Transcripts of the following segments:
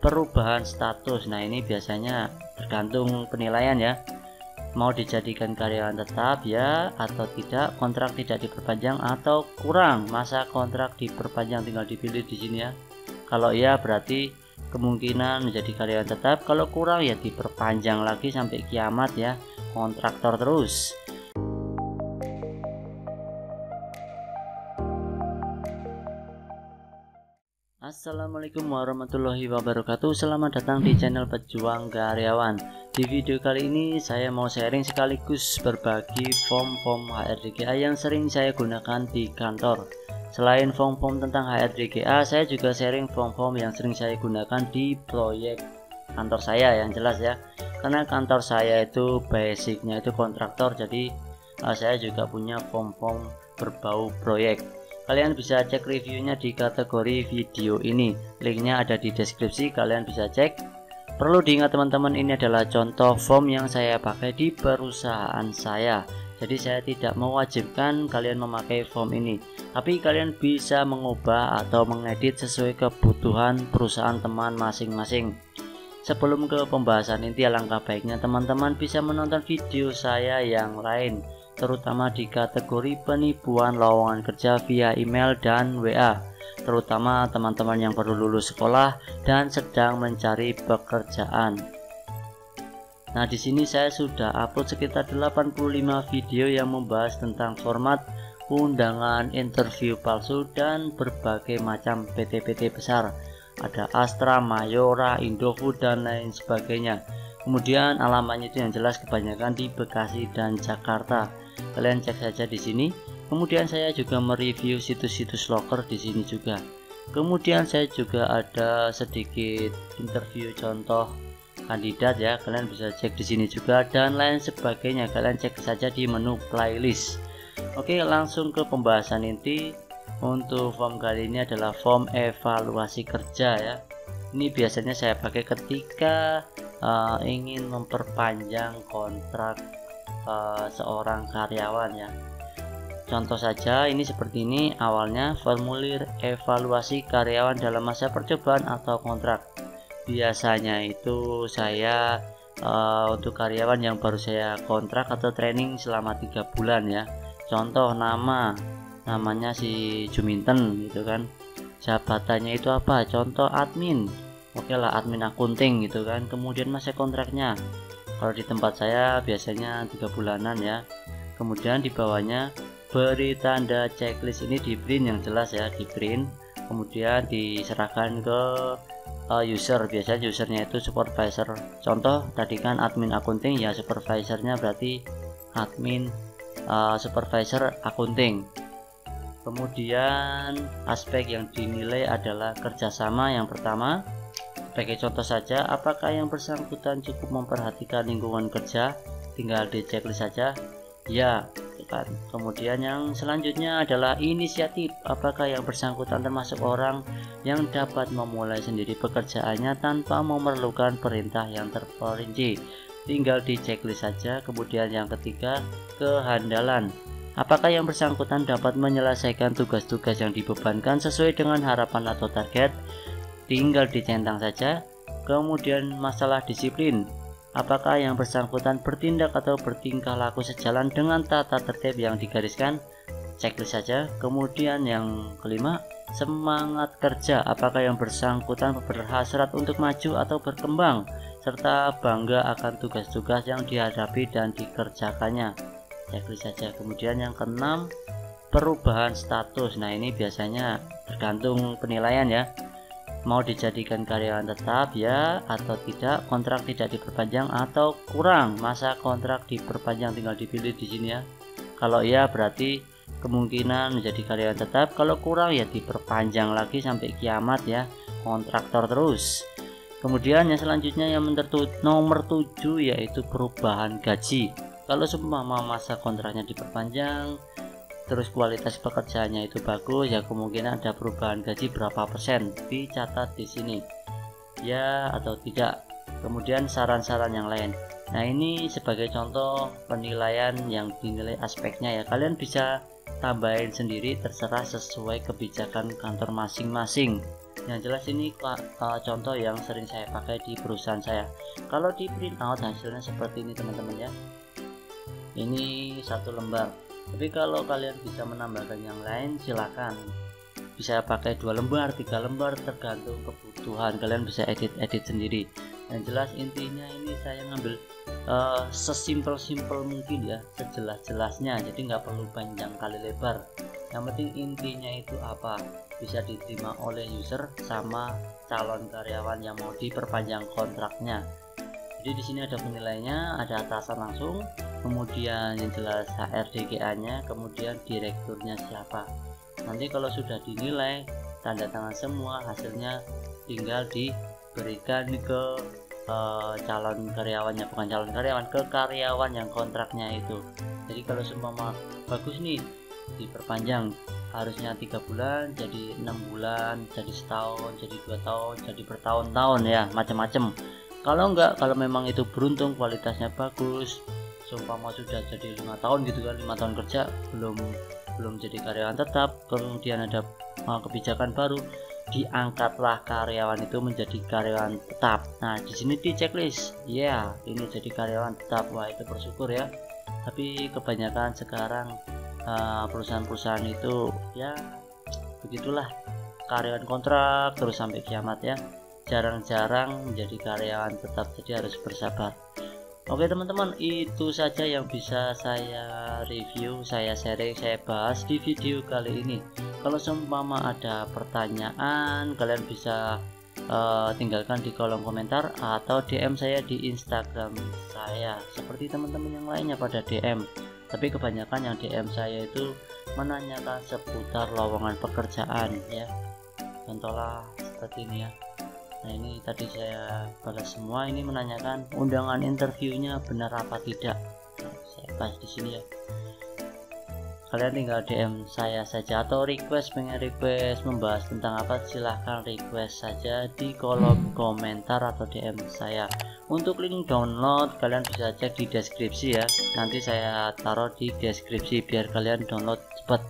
perubahan status. Nah, ini biasanya tergantung penilaian ya, mau dijadikan karyawan tetap ya atau tidak, kontrak tidak diperpanjang atau kurang, masa kontrak diperpanjang, tinggal dipilih di sini ya. Kalau ya berarti kemungkinan menjadi karyawan tetap, kalau kurang ya diperpanjang lagi sampai kiamat ya, kontraktor terus. Assalamualaikum warahmatullahi wabarakatuh. Selamat datang di channel Pejuang Karyawan. Di video kali ini saya mau sharing sekaligus berbagi form-form HRDGA yang sering saya gunakan di kantor. Selain form-form tentang HRDGA, saya juga sharing form-form yang sering saya gunakan di proyek kantor saya yang jelas ya. Karena kantor saya itu basicnya itu kontraktor, jadi saya juga punya form-form berbau proyek. Kalian bisa cek reviewnya di kategori video ini, linknya ada di deskripsi, kalian bisa cek. Perlu diingat teman-teman, ini adalah contoh form yang saya pakai di perusahaan saya, jadi saya tidak mewajibkan kalian memakai form ini, tapi kalian bisa mengubah atau mengedit sesuai kebutuhan perusahaan teman masing-masing. Sebelum ke pembahasan inti, alangkah baiknya teman-teman bisa menonton video saya yang lain, terutama di kategori penipuan lowongan kerja via email dan WA, terutama teman-teman yang baru lulus sekolah dan sedang mencari pekerjaan. Nah, di sini saya sudah upload sekitar 85 video yang membahas tentang format undangan interview palsu dan berbagai macam PT-PT besar. Ada Astra, Mayora, Indofood dan lain sebagainya. Kemudian alamatnya itu yang jelas kebanyakan di Bekasi dan Jakarta. Kalian cek saja di sini. Kemudian saya juga mereview situs-situs loker di sini juga. Kemudian saya juga ada sedikit interview contoh kandidat ya. Kalian bisa cek di sini juga dan lain sebagainya. Kalian cek saja di menu playlist. Oke, langsung ke pembahasan inti. Untuk form kali ini adalah form evaluasi kerja ya. Ini biasanya saya pakai ketika ingin memperpanjang kontrak seorang karyawan ya. Contoh saja ini seperti ini, awalnya formulir evaluasi karyawan dalam masa percobaan atau kontrak. Biasanya itu saya untuk karyawan yang baru saya kontrak atau training selama 3 bulan ya. Contoh namanya si Juminten gitu kan, jabatannya itu apa, contoh admin, oke lah admin akunting gitu kan. Kemudian masa kontraknya kalau di tempat saya biasanya 3 bulanan ya. Kemudian di bawahnya beri tanda checklist, ini di print yang jelas ya, di print kemudian diserahkan ke user. Biasanya usernya itu supervisor. Contoh tadi kan admin akunting ya, supervisornya berarti admin supervisor akunting. Kemudian aspek yang dinilai adalah kerjasama yang pertama. Sebagai contoh saja, apakah yang bersangkutan cukup memperhatikan lingkungan kerja? Tinggal di checklist saja ya kan. Kemudian yang selanjutnya adalah inisiatif, apakah yang bersangkutan termasuk orang yang dapat memulai sendiri pekerjaannya tanpa memerlukan perintah yang terperinci? Tinggal di checklist saja. Kemudian yang ketiga, kehandalan, apakah yang bersangkutan dapat menyelesaikan tugas-tugas yang dibebankan sesuai dengan harapan atau target? Tinggal dicentang saja. Kemudian masalah disiplin, apakah yang bersangkutan bertindak atau bertingkah laku sejalan dengan tata tertib yang digariskan? Checklist saja. Kemudian yang kelima, semangat kerja, apakah yang bersangkutan berhasrat untuk maju atau berkembang serta bangga akan tugas-tugas yang dihadapi dan dikerjakannya? Checklist saja. Kemudian yang keenam, perubahan status. Nah, ini biasanya tergantung penilaian ya, mau dijadikan karyawan tetap ya atau tidak, kontrak tidak diperpanjang atau kurang, masa kontrak diperpanjang, tinggal dipilih di sini ya. Kalau ya berarti kemungkinan menjadi karyawan tetap, kalau kurang ya diperpanjang lagi sampai kiamat ya, kontraktor terus. Kemudian yang selanjutnya yang nomor 7 yaitu perubahan gaji. Kalau seumpama masa kontraknya diperpanjang terus kualitas pekerjaannya itu bagus ya, kemungkinan ada perubahan gaji berapa persen, dicatat di sini ya atau tidak. Kemudian saran-saran yang lain. Nah, ini sebagai contoh penilaian yang dinilai aspeknya ya, kalian bisa tambahin sendiri, terserah sesuai kebijakan kantor masing-masing. Yang jelas ini contoh yang sering saya pakai di perusahaan saya. Kalau di print out hasilnya seperti ini teman-teman ya. Ini 1 lembar. Tapi kalau kalian bisa menambahkan yang lain silakan. Bisa pakai 2 lembar, 3 lembar, tergantung kebutuhan. Kalian bisa edit sendiri. Yang jelas intinya ini saya ngambil sesimpel mungkin ya, sejelas-jelasnya. Jadi nggak perlu panjang kali lebar. Yang penting intinya itu apa, bisa diterima oleh user sama calon karyawan yang mau diperpanjang kontraknya. Jadi di sini ada penilainya, ada atasan langsung, kemudian yang jelas HRDGA-nya, kemudian direkturnya siapa. Nanti kalau sudah dinilai, tanda tangan semua, hasilnya tinggal diberikan ke calon karyawannya, bukan calon karyawan, ke karyawan yang kontraknya itu. Jadi kalau seumpama bagus nih, diperpanjang, harusnya 3 bulan jadi 6 bulan, jadi setahun, jadi 2 tahun, jadi bertahun-tahun ya, macam-macam. Kalau enggak, kalau memang itu beruntung kualitasnya bagus, seumpama sudah jadi 5 tahun gitu kan, 5 tahun kerja belum jadi karyawan tetap, kemudian ada kebijakan baru, diangkatlah karyawan itu menjadi karyawan tetap. Nah di sini di checklist ya, ini jadi karyawan tetap. Wah itu bersyukur ya. Tapi kebanyakan sekarang perusahaan-perusahaan itu ya begitulah, karyawan kontrak terus sampai kiamat ya, jarang-jarang menjadi karyawan tetap, jadi harus bersabar. Oke teman-teman, itu saja yang bisa saya review, saya sharing, saya bahas di video kali ini. Kalau seumpama ada pertanyaan, kalian bisa tinggalkan di kolom komentar atau DM saya di Instagram saya, seperti teman-teman yang lainnya pada DM. Tapi kebanyakan yang DM saya itu menanyakan seputar lowongan pekerjaan ya, contohnya seperti ini ya. Nah ini tadi saya balas semua, ini menanyakan undangan interviewnya benar apa tidak. Nah, saya bahas di sini ya. Kalian tinggal DM saya saja atau pengen request membahas tentang apa, silahkan request saja di kolom komentar atau DM saya. Untuk link download kalian bisa cek di deskripsi ya, nanti saya taruh di deskripsi biar kalian download cepat.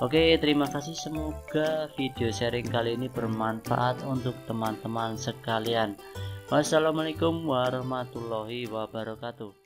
Oke, terima kasih, semoga video sharing kali ini bermanfaat untuk teman-teman sekalian. Wassalamualaikum warahmatullahi wabarakatuh.